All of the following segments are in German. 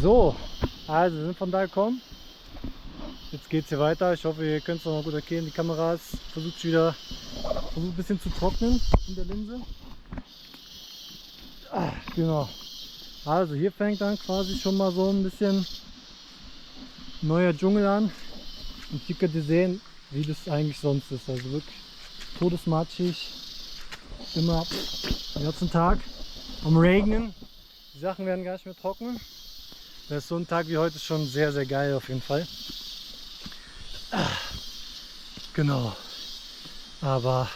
So, also wir sind von da gekommen. Jetzt geht es hier weiter. Ich hoffe, ihr könnt es noch mal gut erkennen. Die Kamera versucht ein bisschen zu trocknen in der Linse. Genau. Also hier fängt dann quasi schon mal so ein bisschen neuer Dschungel an. Und hier könnt ihr sehen, wie das eigentlich sonst ist. Also wirklich todesmatschig. Immer den ganzen Tag am Regnen. Die Sachen werden gar nicht mehr trocknen. Das ist so ein Tag wie heute schon sehr, sehr geil auf jeden Fall. Genau. Aber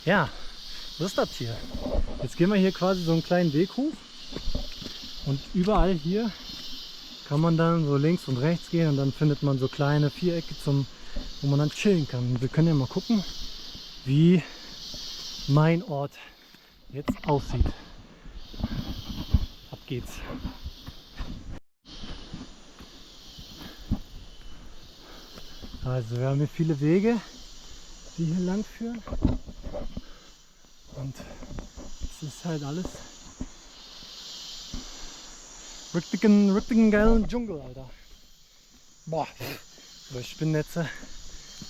ja, was ist das hier? Jetzt gehen wir hier quasi so einen kleinen Weg hoch. Und überall hier kann man dann so links und rechts gehen und dann findet man so kleine Vierecke, wo man dann chillen kann. Und wir können ja mal gucken, wie mein Ort jetzt aussieht. Ab geht's. Also wir haben hier viele Wege, die hier lang führen. Und es ist halt alles richtigen geilen Dschungel, Alter. Boah, über Spinnennetze,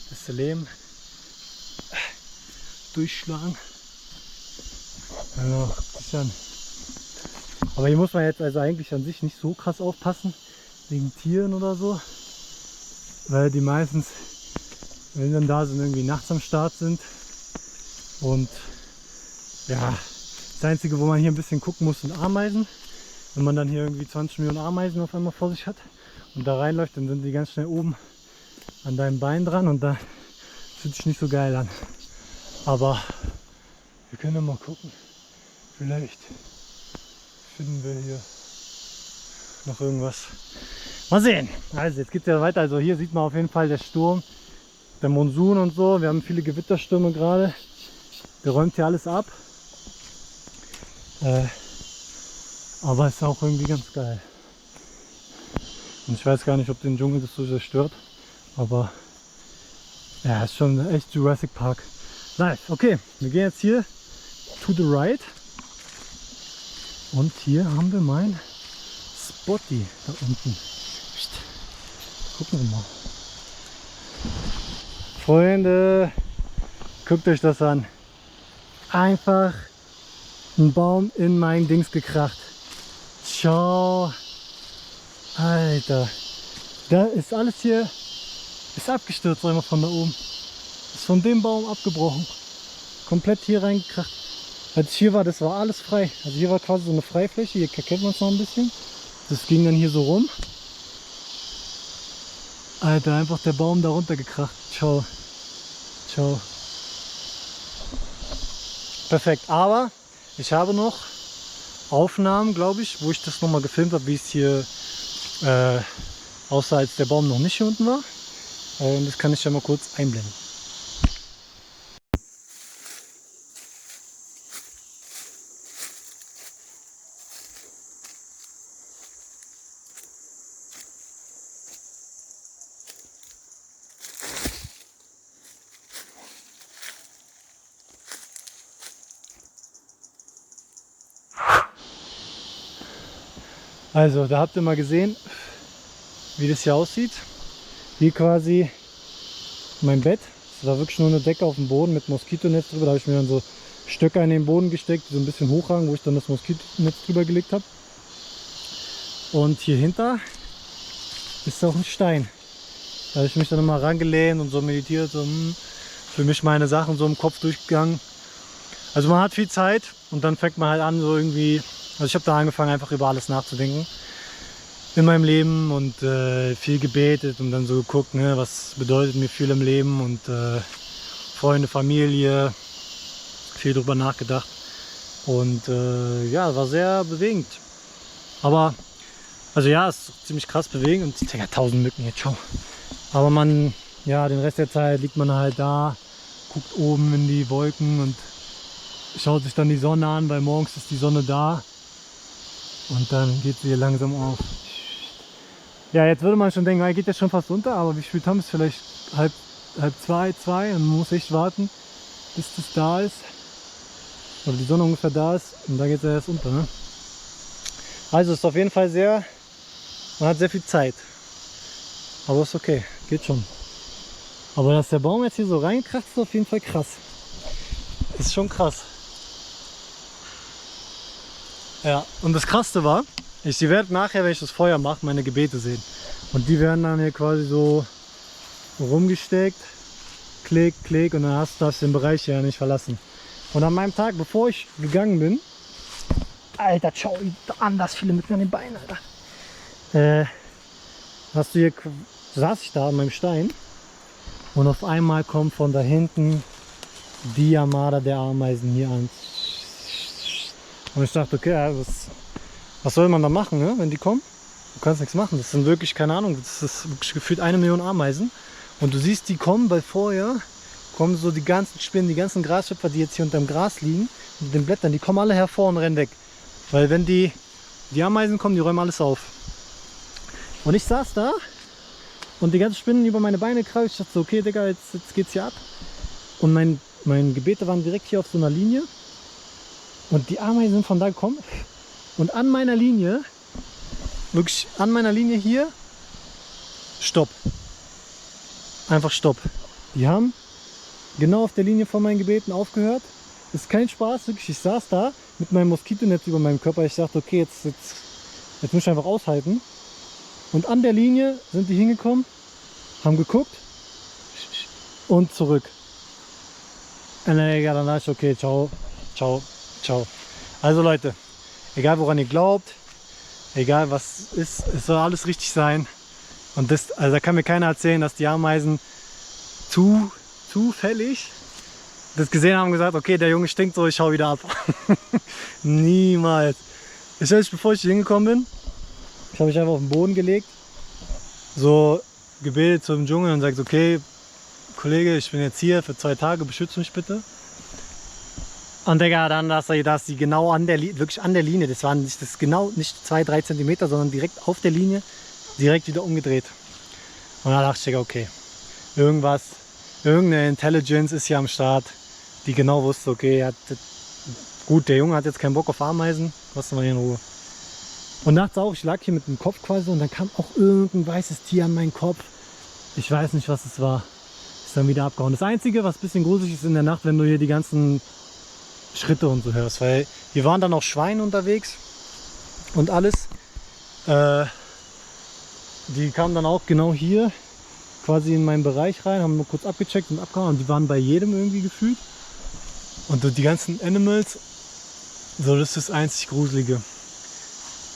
das Leben durchschlagen. Genau, bisschen. Aber hier muss man jetzt also eigentlich an sich nicht so krass aufpassen, wegen Tieren oder so. Weil die meistens, wenn dann da sind, irgendwie nachts am Start sind. Und ja, das Einzige, wo man hier ein bisschen gucken muss, sind Ameisen. Wenn man dann hier irgendwie 20 Millionen Ameisen auf einmal vor sich hat und da reinläuft, dann sind die ganz schnell oben an deinem Bein dran und da fühlt sich nicht so geil an. Aber wir können ja mal gucken. Vielleicht finden wir hier noch irgendwas. Mal sehen. Also jetzt geht es ja weiter. Also hier sieht man auf jeden Fall der Sturm, der Monsun und so. Wir haben viele Gewitterstürme gerade. Der räumt hier alles ab. Aber es ist auch irgendwie ganz geil. Und ich weiß gar nicht, ob den Dschungel das so sehr stört. Aber ja, ist schon echt Jurassic Park. Nice. Okay, wir gehen jetzt hier to the right. Und hier haben wir mein Spotty da unten. Gucken wir mal. Freunde, guckt euch das an. Einfach ein Baum in mein Dings gekracht. Ciao. Alter. Da ist alles hier, ist abgestürzt einmal von da oben. Ist von dem Baum abgebrochen. Komplett hier reingekracht. Als ich hier war, das war alles frei. Also hier war quasi so eine Freifläche. Hier kennt man es noch ein bisschen. Das ging dann hier so rum. Alter, einfach der Baum da runter gekracht. Ciao. Ciao. Perfekt. Aber ich habe noch Aufnahmen, glaube ich, wo ich das nochmal gefilmt habe, wie es hier aussah, als der Baum noch nicht hier unten war. Und das kann ich ja mal kurz einblenden. Also, da habt ihr mal gesehen, wie das hier aussieht. Hier quasi mein Bett. Das war wirklich nur eine Decke auf dem Boden mit Moskitonetz drüber. Da habe ich mir dann so Stöcke in den Boden gesteckt, die so ein bisschen hochragen, wo ich dann das Moskitonetz drüber gelegt habe. Und hier hinter ist auch ein Stein. Da habe ich mich dann immer rangelehnt und so meditiert, so für mich meine Sachen so im Kopf durchgegangen. Also man hat viel Zeit und dann fängt man halt an, so irgendwie. Also ich habe da angefangen, einfach über alles nachzudenken in meinem Leben und viel gebetet und dann so geguckt, ne, was bedeutet mir viel im Leben und Freunde, Familie, viel drüber nachgedacht und ja, war sehr bewegend. Aber, also ja, es ist ziemlich krass bewegend und 1000 Mücken jetzt, ciao. Aber man, ja, den Rest der Zeit liegt man halt da, guckt oben in die Wolken und schaut sich dann die Sonne an, weil morgens ist die Sonne da. Und dann geht sie hier langsam auf. Ja, jetzt würde man schon denken, er geht jetzt schon fast unter, aber wie spät haben wir es? Vielleicht halb zwei und man muss echt warten, bis das da ist. Oder die Sonne ungefähr da ist und dann geht es erst unter. Ne? Also es ist auf jeden Fall sehr Man hat sehr viel Zeit. Aber ist okay, geht schon. Aber dass der Baum jetzt hier so reinkratzt, ist auf jeden Fall krass. Ist schon krass. Ja, und das Krasseste war, ihr werdet nachher, wenn ich das Feuer mache, meine Gebete sehen. Und die werden dann hier quasi so rumgesteckt, klick, klick, und dann darfst du den Bereich ja nicht verlassen. Und an meinem Tag, bevor ich gegangen bin, Alter, schau anders viele mit mir an den Beinen, Alter. Saß ich da an meinem Stein und auf einmal kommt von da hinten die Armada der Ameisen hier an. Und ich dachte, okay, ja, was soll man da machen, ne, wenn die kommen? Du kannst nichts machen. Das sind wirklich, keine Ahnung, das ist wirklich gefühlt 1 Million Ameisen. Und du siehst, die kommen, weil vorher kommen so die ganzen Spinnen, die ganzen Grasschöpfer, die jetzt hier unterm Gras liegen, mit den Blättern, die kommen alle hervor und rennen weg. Weil wenn die Ameisen kommen, die räumen alles auf. Und ich saß da und die ganzen Spinnen über meine Beine kreisen. Ich dachte so, okay, Digga, jetzt geht's hier ab. Und mein Gebete waren direkt hier auf so einer Linie. Und die Ameisen sind von da gekommen. Und an meiner Linie, wirklich an meiner Linie hier, Stopp. Einfach Stopp. Die haben genau auf der Linie von meinen Gebeten aufgehört. Ist kein Spaß, wirklich. Ich saß da mit meinem Moskitonetz über meinem Körper. Ich dachte, okay, jetzt muss ich einfach aushalten. Und an der Linie sind die hingekommen, haben geguckt und zurück. Und dann dachte ich, okay, ciao, ciao, ciao. Also Leute, egal woran ihr glaubt, egal was ist, es soll alles richtig sein. Und also da kann mir keiner erzählen, dass die Ameisen zufällig das gesehen haben und gesagt, okay, der Junge stinkt so, ich hau wieder ab. Niemals. Bevor ich hier hingekommen bin, ich habe mich einfach auf den Boden gelegt, so gebetet zum Dschungel und sagt, okay, Kollege, ich bin jetzt hier für 2 Tage, beschütze mich bitte. Und Digga, dann, dass die genau wirklich an der Linie, das waren nicht 2-3 Zentimeter, sondern direkt auf der Linie, direkt wieder umgedreht. Und da dachte ich, okay, irgendeine Intelligence ist hier am Start, die genau wusste, okay, gut, der Junge hat jetzt keinen Bock auf Ameisen, lassen wir hier in Ruhe. Und nachts auch, ich lag hier mit dem Kopf quasi und dann kam auch irgendein weißes Tier an meinen Kopf. Ich weiß nicht, was es war. Ist dann wieder abgehauen. Das Einzige, was ein bisschen gruselig ist in der Nacht, wenn du hier die ganzen Schritte und so hörst, weil hier waren dann auch Schweine unterwegs und alles. Die kamen dann auch genau hier quasi in meinen Bereich rein, haben nur kurz abgecheckt und abgehauen und die waren bei jedem irgendwie gefühlt. Und die ganzen Animals, so, das ist das einzig Gruselige.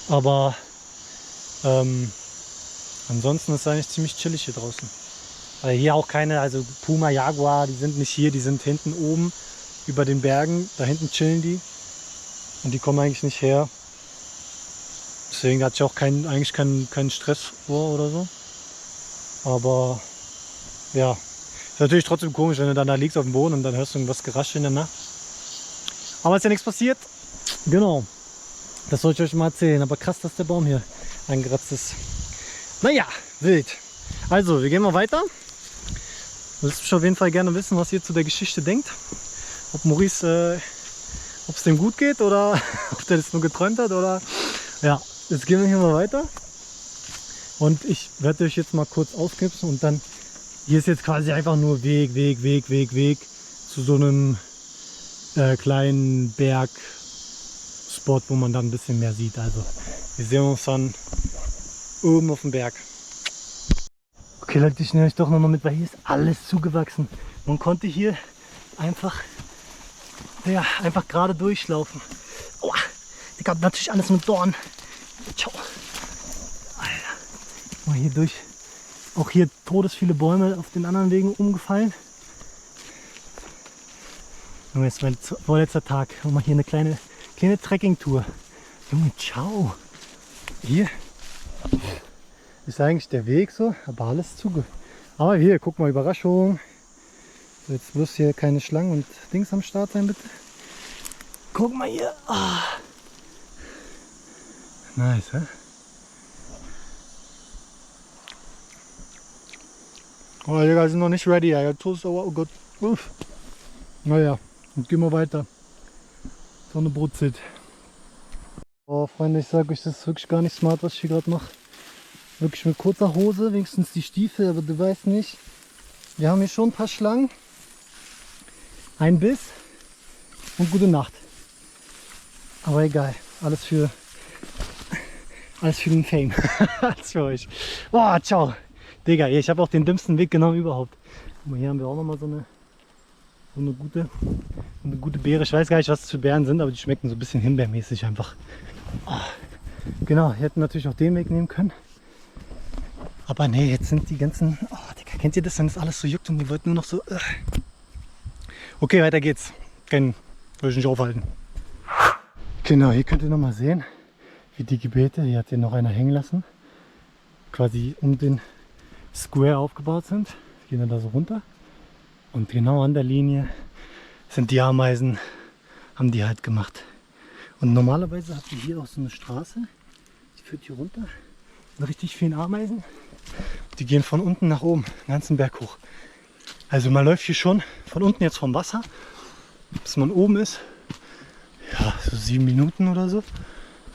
Aber ansonsten ist es eigentlich ziemlich chillig hier draußen. Weil hier auch keine, also Puma, Jaguar, die sind nicht hier, die sind hinten oben über den Bergen. Da hinten chillen die und die kommen eigentlich nicht her. Deswegen hatte ich auch eigentlich keinen Stress vor oder so. Aber ja, ist natürlich trotzdem komisch, wenn du dann da liegst auf dem Boden und dann hörst du irgendwas gerascheln in der Nacht. Aber ist ja nichts passiert. Genau. Das sollte ich euch mal erzählen. Aber krass, dass der Baum hier eingeratzt ist. Naja, wild. Also, wir gehen mal weiter. Willst du auf jeden Fall gerne wissen, was ihr zu der Geschichte denkt? Ob Maurice, ob es dem gut geht oder ob der das nur geträumt hat oder... Ja, jetzt gehen wir hier mal weiter. Und ich werde euch jetzt mal kurz ausknipsen und dann... Hier ist jetzt quasi einfach nur Weg zu so einem kleinen Bergspot, wo man dann ein bisschen mehr sieht. Also wir sehen uns dann oben auf dem Berg. Okay Leute, ich nehme euch doch nochmal mit, weil hier ist alles zugewachsen. Man konnte hier einfach gerade durchlaufen. Oh, ich habe natürlich alles mit Dorn. Ciao. Alter. Mal hier durch. Auch hier todesviele Bäume auf den anderen Wegen umgefallen. Junge, jetzt mein vorletzter Tag. Und mal hier eine kleine Trekking-Tour. Junge, ciao. Hier ist eigentlich der Weg so, aber alles zuge. Aber hier, guck mal, Überraschung. Jetzt bloß hier keine Schlangen und Dings am Start sein, bitte. Guck mal hier. Ah. Nice, hä? Oh, die Digga, sind noch nicht ready, ja. Toast, oh Gott. Uff. Naja, jetzt gehen wir weiter. Sonne brutzelt. Oh, Freunde, ich sage euch, das ist wirklich gar nicht smart, was ich hier gerade mache. Wirklich mit kurzer Hose, wenigstens die Stiefel, aber du weißt nicht. Wir haben hier schon ein paar Schlangen. Ein Biss und gute Nacht. Aber egal, alles für den Fame. Alles für euch. Boah, ciao. Digga, ich habe auch den dümmsten Weg genommen überhaupt. Guck mal, hier haben wir auch nochmal so eine gute Beere. Ich weiß gar nicht, was das für Beeren sind, aber die schmecken so ein bisschen himbeermäßig einfach. Oh. Genau, wir hätten natürlich auch den Weg nehmen können. Aber nee, jetzt sind die ganzen... Oh, Digga, kennt ihr das, wenn das alles so juckt und die wollten nur noch so... Okay, weiter geht's. Will ich nicht aufhalten. Genau, hier könnt ihr noch mal sehen, wie die Gebete, hier hat hier noch einer hängen lassen, quasi um den Square aufgebaut sind. Gehen dann da so runter. Und genau an der Linie sind die Ameisen, haben die halt gemacht. Und normalerweise habt ihr hier auch so eine Straße, die führt hier runter. Mit richtig vielen Ameisen. Die gehen von unten nach oben, den ganzen Berg hoch. Also man läuft hier schon von unten jetzt vom Wasser, bis man oben ist. Ja, so 7 Minuten oder so.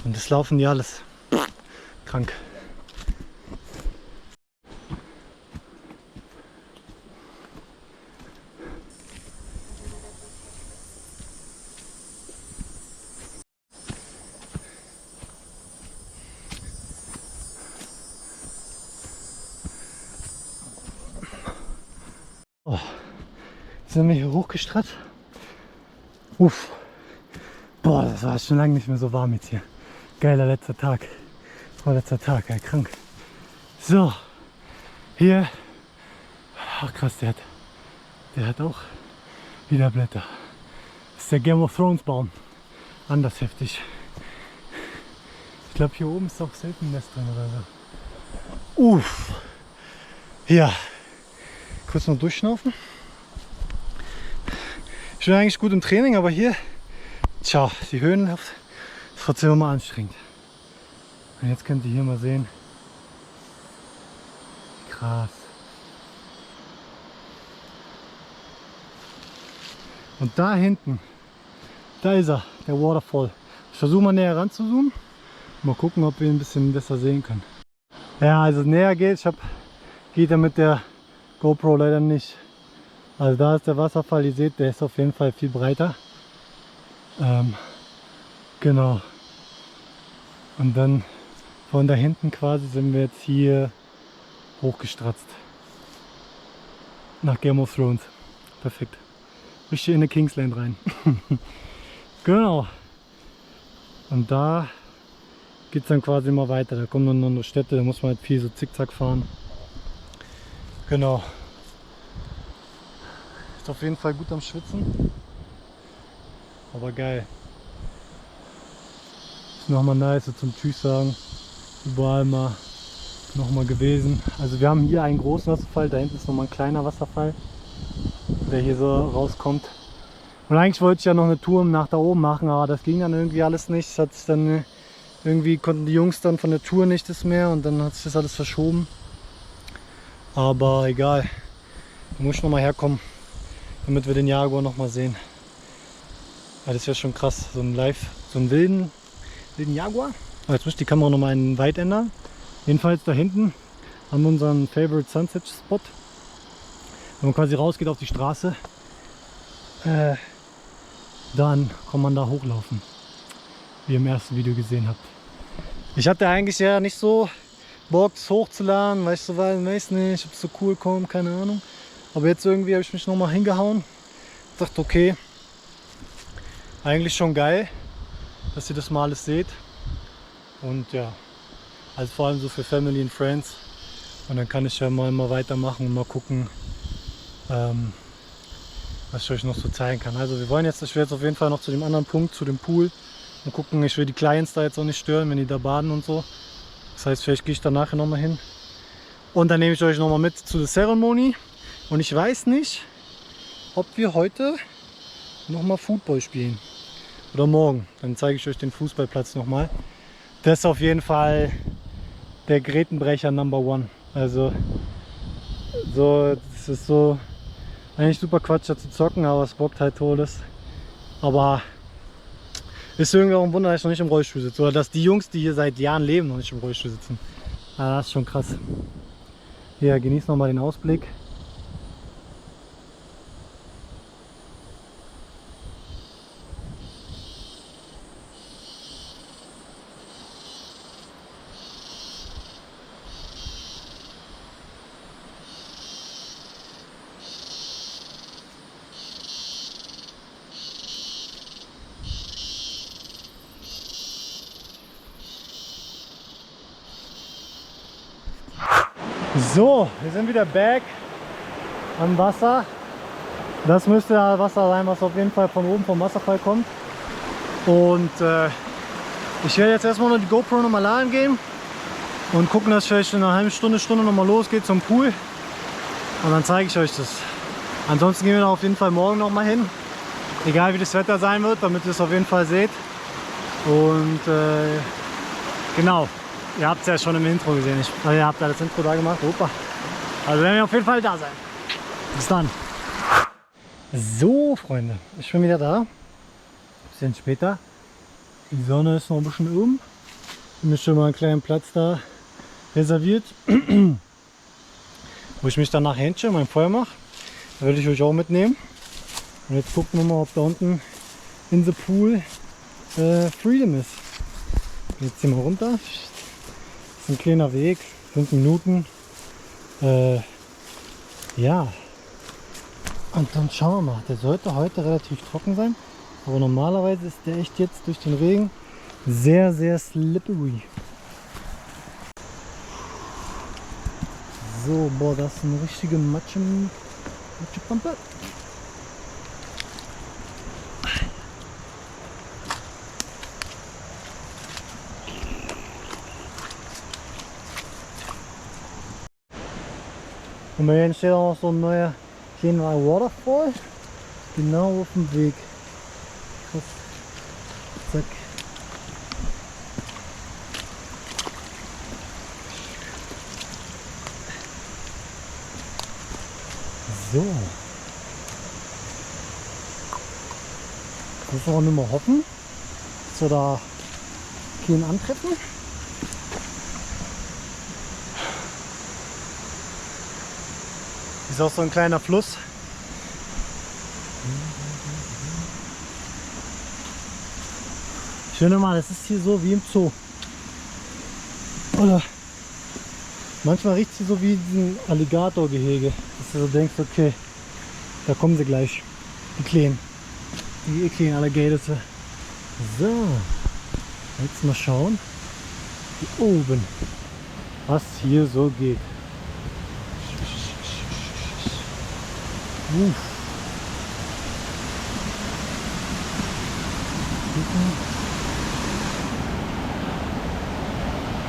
Und das laufen die alles. Krank. Oh, jetzt sind wir hier hochgestratzt. Uff. Boah, das war schon lange nicht mehr so warm jetzt hier. Geiler letzter Tag. Vorletzter Tag, ja, krank. So, hier. Ach krass, der hat auch wieder Blätter. Das ist der Game of Thrones Baum. Anders heftig. Ich glaube, hier oben ist auch selten ein Nest drin oder so. Uff. Ja. Kurz noch durchschnaufen. Ich bin eigentlich gut im Training, aber hier, ciao, die Höhenluft ist trotzdem immer anstrengend. Und jetzt könnt ihr hier mal sehen. Krass. Und da hinten, da ist er, der Waterfall. Ich versuche mal näher ran zu zoomen. Mal gucken, ob wir ihn ein bisschen besser sehen können. Ja, also näher geht er mit der GoPro leider nicht. Also da ist der Wasserfall, ihr seht, der ist auf jeden Fall viel breiter. Genau. Und dann von da hinten quasi sind wir jetzt hier hochgestratzt. Nach Game of Thrones. Perfekt. Richtig in die Kingsland rein. Genau. Und da geht es dann quasi immer weiter. Da kommen dann noch eine Städte, da muss man halt viel so zickzack fahren. Genau. Ist auf jeden Fall gut am Schwitzen. Aber geil. Ist nochmal nice so zum Tschüss sagen. Überall mal nochmal gewesen. Also wir haben hier einen großen Wasserfall, da hinten ist nochmal ein kleiner Wasserfall, der hier so rauskommt. Und eigentlich wollte ich ja noch eine Tour nach da oben machen, aber das ging dann irgendwie alles nicht. Das hat sich dann irgendwie konnten die Jungs dann von der Tour nicht das mehr und dann hat sich das alles verschoben. Aber egal, da muss ich noch mal herkommen, damit wir den Jaguar noch mal sehen. Ja, das wäre schon krass, so ein wilden Jaguar. Aber jetzt muss ich die Kamera noch mal in weit ändern. Jedenfalls da hinten haben wir unseren Favorite Sunset Spot. Wenn man quasi rausgeht auf die Straße, dann kann man da hochlaufen, wie ihr im ersten Video gesehen habt. Ich hatte eigentlich ja nicht so Bock, das hochzuladen, weil ich so weiß nicht, ob es so cool kommt, keine Ahnung. Aber jetzt irgendwie habe ich mich nochmal hingehauen. Dachte, okay, eigentlich schon geil, dass ihr das mal alles seht. Und ja, also vor allem so für Family and Friends. Und dann kann ich ja mal weitermachen und mal gucken, was ich euch noch so zeigen kann. Also ich will jetzt auf jeden Fall noch zu dem anderen Punkt, zu dem Pool. Und gucken, ich will die Clients da jetzt auch nicht stören, wenn die da baden und so. Das heißt, vielleicht gehe ich da nachher nochmal hin. Und dann nehme ich euch nochmal mit zu der Ceremony. Und ich weiß nicht, ob wir heute nochmal Football spielen. Oder morgen. Dann zeige ich euch den Fußballplatz nochmal. Das ist auf jeden Fall der Grätenbrecher Number One. Also, das ist so eigentlich super Quatsch da zu zocken, aber es bockt halt todes. Aber ist irgendwie auch ein Wunder, dass ich noch nicht im Rollstuhl sitze. Oder dass die Jungs, die hier seit Jahren leben, noch nicht im Rollstuhl sitzen. Ja, das ist schon krass. Hier, genieß noch mal den Ausblick. So, wir sind wieder back am Wasser. Das müsste ja Wasser sein, was auf jeden Fall von oben vom Wasserfall kommt. Und ich werde jetzt erstmal noch die GoPro nochmal laden gehen und gucken, dass vielleicht in einer halben Stunde nochmal losgeht zum Pool. Und dann zeige ich euch das. Ansonsten gehen wir da auf jeden Fall morgen nochmal hin. Egal wie das Wetter sein wird, damit ihr es auf jeden Fall seht. Und genau. Ihr habt es ja schon im Intro gesehen. Ihr habt ja das Intro da gemacht. Opa. Also werden wir auf jeden Fall da sein. Bis dann. So, Freunde. Ich bin wieder da. Bisschen später. Die Sonne ist noch ein bisschen oben. Ich habe mir schon mal einen kleinen Platz da reserviert. Wo ich mich dann nachher hinstelle, mein Feuer mache. Da werde ich euch auch mitnehmen. Und jetzt gucken wir mal, ob da unten in the Pool Freedom ist. Jetzt hier mal runter. Ein kleiner Weg, 5 Minuten. Ja. Und dann schauen wir mal. Der sollte heute relativ trocken sein. Aber normalerweise ist der echt jetzt durch den Regen sehr, sehr slippery. So, boah, das ist eine richtige Matschepampe. Und bei hier steht auch noch so ein neuer kleiner Waterfall. Genau auf dem Weg. Krass. Zack. So. Müssen wir auch nur mal hoffen, dass wir da keinen antreffen. Ist auch so ein kleiner Fluss. Ich finde mal, das ist hier so wie im Zoo. Oder manchmal riecht es hier so wie ein Alligatorgehege. Dass du so denkst, okay, da kommen sie gleich. Die Kleinen. Die ekligen Alligators. So. Jetzt mal schauen. Hier oben. Was hier so geht.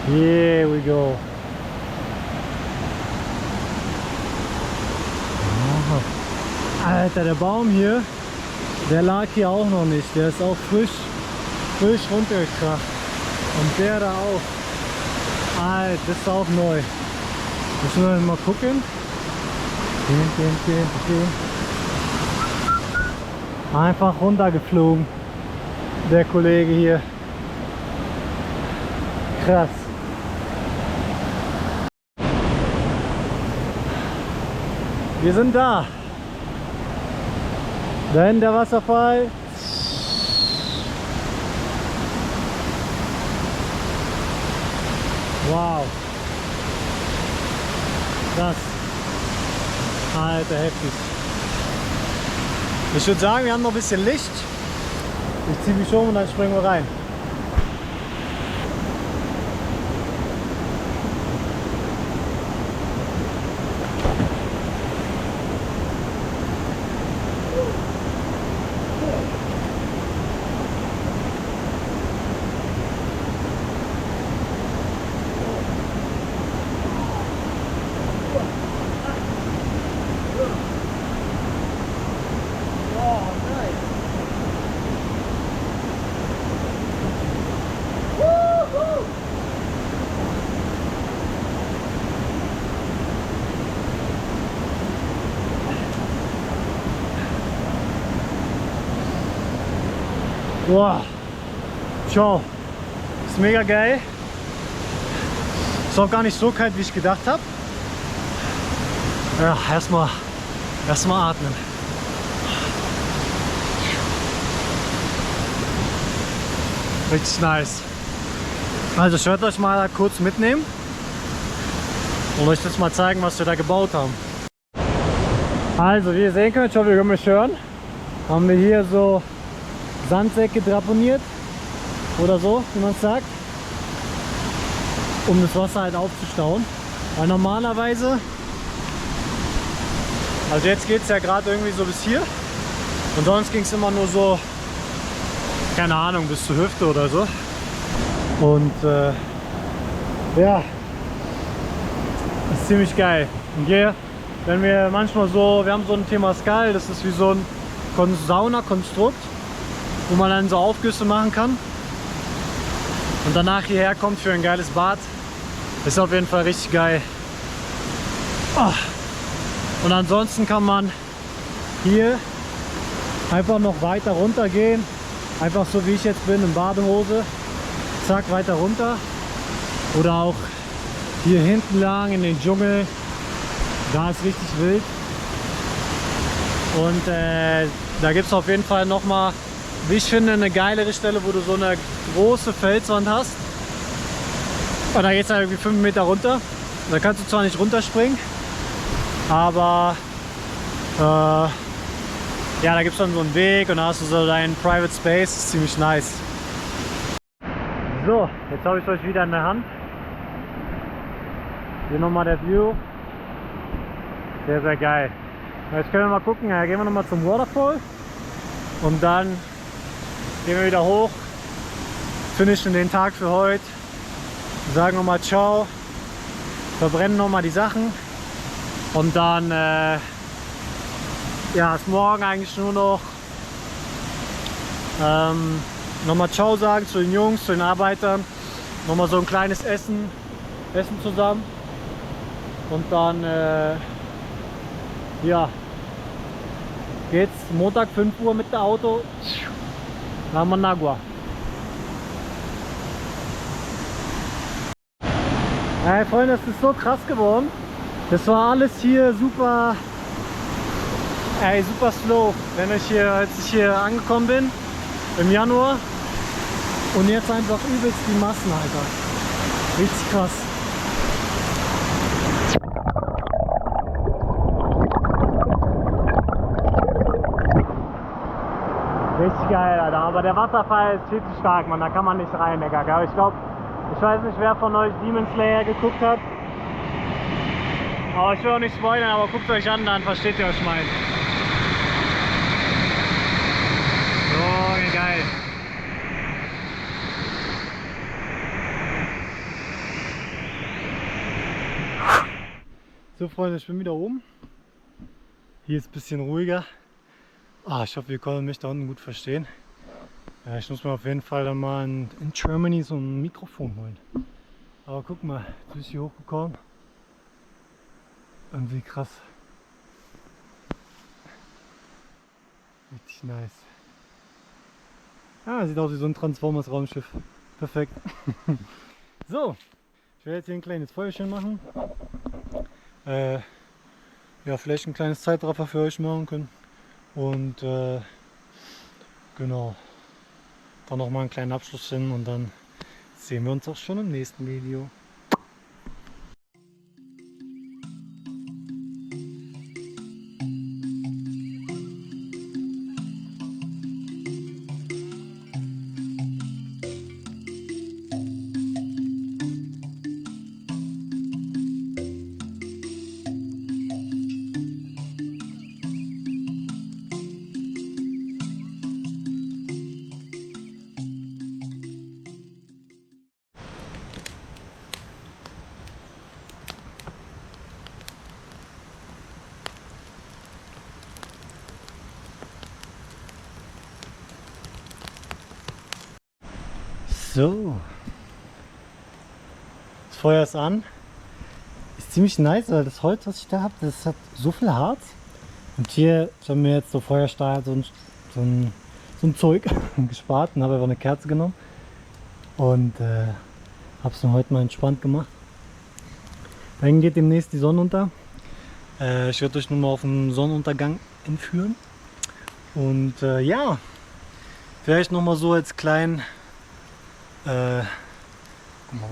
Here we go. Alter, der Baum hier, der lag hier auch noch nicht. Der ist auch frisch runtergekracht. Und der da auch. Alter, das ist auch neu. Müssen wir mal gucken. Einfach runtergeflogen, der Kollege hier. Krass. Wir sind da. Da hinten der Wasserfall. Wow. Krass. Alter, heftig. Ich würde sagen, wir haben noch ein bisschen Licht. Ich ziehe mich um und dann springen wir rein. Boah, ciao. Ist mega geil. Ist auch gar nicht so kalt, wie ich gedacht habe. Ja, erstmal atmen. Richtig nice. Also ich werde euch mal kurz mitnehmen und euch das mal zeigen, was wir da gebaut haben. Also wie ihr sehen könnt, ich hoffe, ihr könnt mich hören, haben wir hier so Sandsäcke draponiert oder so, wie man es sagt, um das Wasser halt aufzustauen. Weil normalerweise, also jetzt geht es ja gerade irgendwie so bis hier und sonst ging es immer nur so, keine Ahnung, bis zur Hüfte oder so. Und ja, das ist ziemlich geil. Und hier, wenn wir manchmal so, wir haben so ein Temazcal, das ist wie so ein Saunakonstrukt, wo man dann so Aufgüsse machen kann und danach hierher kommt für ein geiles Bad. Ist auf jeden Fall richtig geil. Oh. Und ansonsten kann man hier einfach noch weiter runter gehen, einfach so wie ich jetzt bin, in Badehose, zack, weiter runter, oder auch hier hinten lang in den Dschungel. Da ist richtig wild. Und da gibt es auf jeden Fall nochmal, wie ich finde, eine geilere Stelle, wo du so eine große Felswand hast. Und da geht es halt irgendwie 5 Meter runter. Da kannst du zwar nicht runterspringen, aber ja, da gibt es dann so einen Weg und da hast du so deinen Private Space. Das ist ziemlich nice. So, jetzt habe ich euch wieder in der Hand. Hier nochmal der View. Sehr, sehr geil. Jetzt können wir mal gucken, gehen wir nochmal zum Waterfall und dann gehen wir wieder hoch, finishen den Tag für heute, sagen nochmal ciao, verbrennen nochmal die Sachen und dann ja, ist morgen eigentlich nur noch nochmal ciao sagen zu den Jungs, zu den Arbeitern, nochmal so ein kleines Essen zusammen und dann ja, geht's Montag 5 Uhr mit dem Auto nach Managua. Hey Freunde, das ist so krass geworden. Das war alles hier super, super slow, als ich hier angekommen bin im Januar, und jetzt einfach übelst die Massen, Alter. Richtig krass. Richtig geil, Alter. Aber der Wasserfall ist viel zu stark, man. Da kann man nicht rein, Digga. Aber ich weiß nicht, wer von euch Demon Slayer geguckt hat. Aber ich will auch nicht spoilern, aber guckt euch an, dann versteht ihr, was ich meine. So, wie geil. So Freunde, ich bin wieder oben. Hier ist ein bisschen ruhiger. Ich hoffe, ihr konntet mich da unten gut verstehen. Ich muss mir auf jeden Fall dann mal in Germany so ein Mikrofon holen. Aber guck mal, jetzt bin ich hier hochgekommen. Und wie krass. Richtig nice. Sieht aus wie so ein Transformers-Raumschiff. Perfekt. So, ich werde jetzt hier ein kleines Feuerchen machen. Ja, vielleicht ein kleines Zeitraffer für euch machen können. Und genau, dann noch mal einen kleinen Abschluss hin und dann sehen wir uns auch schon im nächsten Video. So, das Feuer ist an. Ist ziemlich nice, weil das Holz, was ich da habe, das hat so viel Harz. Und hier, ich habe mir jetzt so Feuerstahl, so ein Zeug gespart und habe einfach eine Kerze genommen. Und habe es mir heute mal entspannt gemacht. Dann geht demnächst die Sonne unter. Ich werde euch nun mal auf den Sonnenuntergang entführen. Und ja, vielleicht noch mal so als kleinen, guck mal,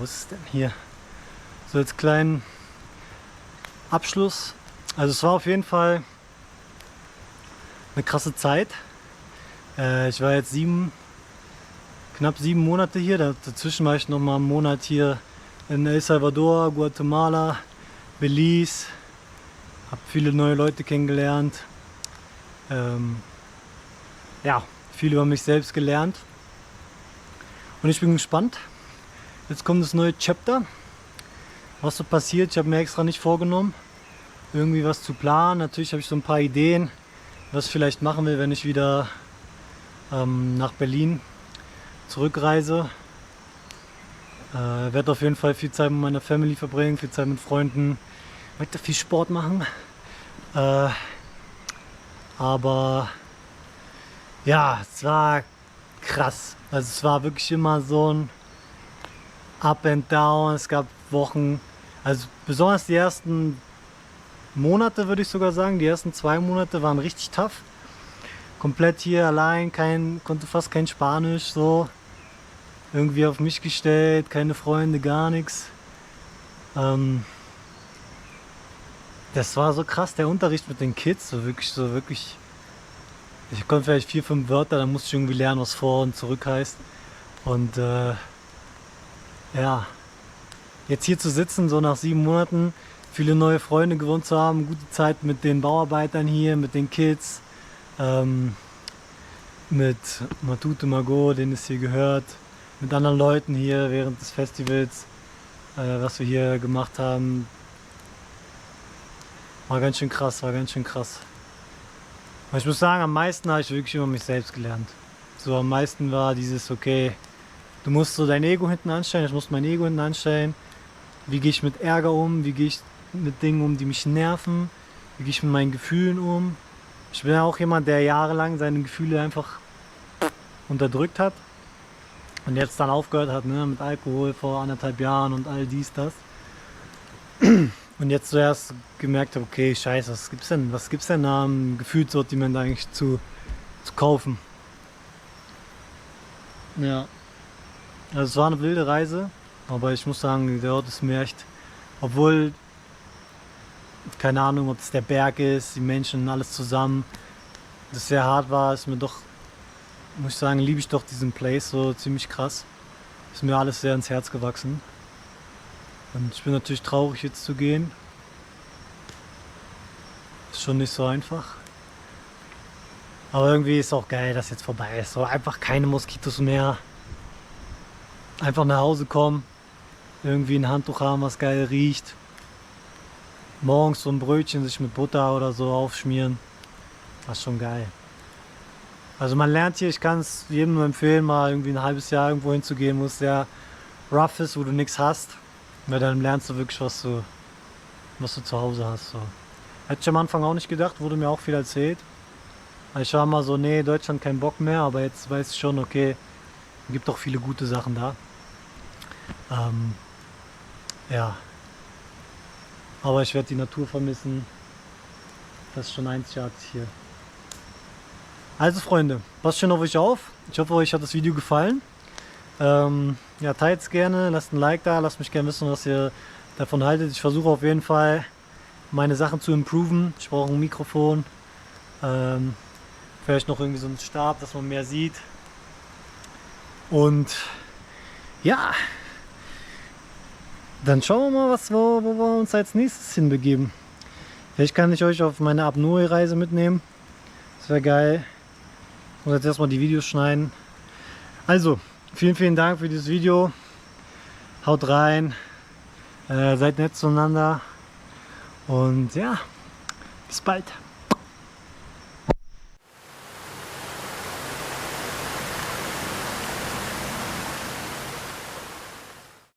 was ist denn hier? So als kleinen Abschluss. Also es war auf jeden Fall eine krasse Zeit. Ich war jetzt knapp 7 Monate hier. Dazwischen war ich noch mal einen Monat hier in El Salvador, Guatemala, Belize. Habe viele neue Leute kennengelernt. Ja, viel über mich selbst gelernt. Und ich bin gespannt. Jetzt kommt das neue Chapter. Was so passiert, ich habe mir extra nicht vorgenommen, irgendwie was zu planen. Natürlich habe ich so ein paar Ideen, was ich vielleicht machen will, wenn ich wieder nach Berlin zurückreise. Werde auf jeden Fall viel Zeit mit meiner Family verbringen, viel Zeit mit Freunden, weiter viel Sport machen. Aber ja, es war krass. Also es war wirklich immer so ein Up and Down. Es gab Wochen, also besonders die ersten Monate würde ich sogar sagen, die ersten 2 Monate waren richtig tough. Komplett hier allein, konnte fast kein Spanisch, so irgendwie auf mich gestellt, keine Freunde, gar nichts. Das war so krass, der Unterricht mit den Kids, so wirklich. Ich konnte vielleicht 4, 5 Wörter, dann musste ich irgendwie lernen, was vor und zurück heißt. Und ja, jetzt hier zu sitzen, so nach 7 Monaten, viele neue Freunde gewonnen zu haben, gute Zeit mit den Bauarbeitern hier, mit den Kids, mit Matute Margot, den es hier gehört, mit anderen Leuten hier während des Festivals, was wir hier gemacht haben. War ganz schön krass, war ganz schön krass. Aber ich muss sagen, am meisten habe ich wirklich über mich selbst gelernt. So am meisten war dieses, okay, du musst so dein Ego hinten anstellen, ich muss mein Ego hinten anstellen. Wie gehe ich mit Ärger um, wie gehe ich mit Dingen um, die mich nerven, wie gehe ich mit meinen Gefühlen um. Ich bin ja auch jemand, der jahrelang seine Gefühle einfach unterdrückt hat und jetzt dann aufgehört hat, ne, mit Alkohol vor 1,5 Jahren und all dies, das. Und jetzt zuerst gemerkt habe, okay, scheiße, was gibt's denn da am Gefühlssortiment eigentlich zu kaufen? Ja, also es war eine wilde Reise, aber ich muss sagen, der Ort ist mir echt, obwohl, keine Ahnung, ob es der Berg ist, die Menschen, alles zusammen, das sehr hart war, ist mir doch, muss ich sagen, liebe ich doch diesen Place so ziemlich krass. Ist mir alles sehr ins Herz gewachsen. Und ich bin natürlich traurig, jetzt zu gehen. Ist schon nicht so einfach. Aber irgendwie ist auch geil, dass jetzt vorbei ist. So einfach keine Moskitos mehr. Einfach nach Hause kommen. Irgendwie ein Handtuch haben, was geil riecht. Morgens so ein Brötchen sich mit Butter oder so aufschmieren. Das ist schon geil. Also man lernt hier, ich kann es jedem nur empfehlen, mal irgendwie ein halbes Jahr irgendwo hinzugehen, wo es sehr rough ist, wo du nichts hast. Weil dann lernst du wirklich, was du zu Hause hast. So. Hätte ich am Anfang auch nicht gedacht, wurde mir auch viel erzählt. Also ich war mal so, nee, Deutschland kein Bock mehr, aber jetzt weiß ich schon, okay, es gibt doch viele gute Sachen da. Ja. Aber ich werde die Natur vermissen. Das ist schon einzigartig hier. Also Freunde, passt schön auf euch auf. Ich hoffe, euch hat das Video gefallen. Ja, teilt es gerne, lasst ein Like da, lasst mich gerne wissen, was ihr davon haltet. Ich versuche auf jeden Fall, meine Sachen zu improven. Ich brauche ein Mikrofon, vielleicht noch irgendwie so einen Stab, dass man mehr sieht. Und ja, dann schauen wir mal, wo wir uns als nächstes hinbegeben. Vielleicht kann ich euch auf meine Apnoe-Reise mitnehmen. Das wäre geil. Ich muss jetzt erstmal die Videos schneiden. Also, vielen Dank für dieses Video. Haut rein. Seid nett zueinander. Und ja, bis bald.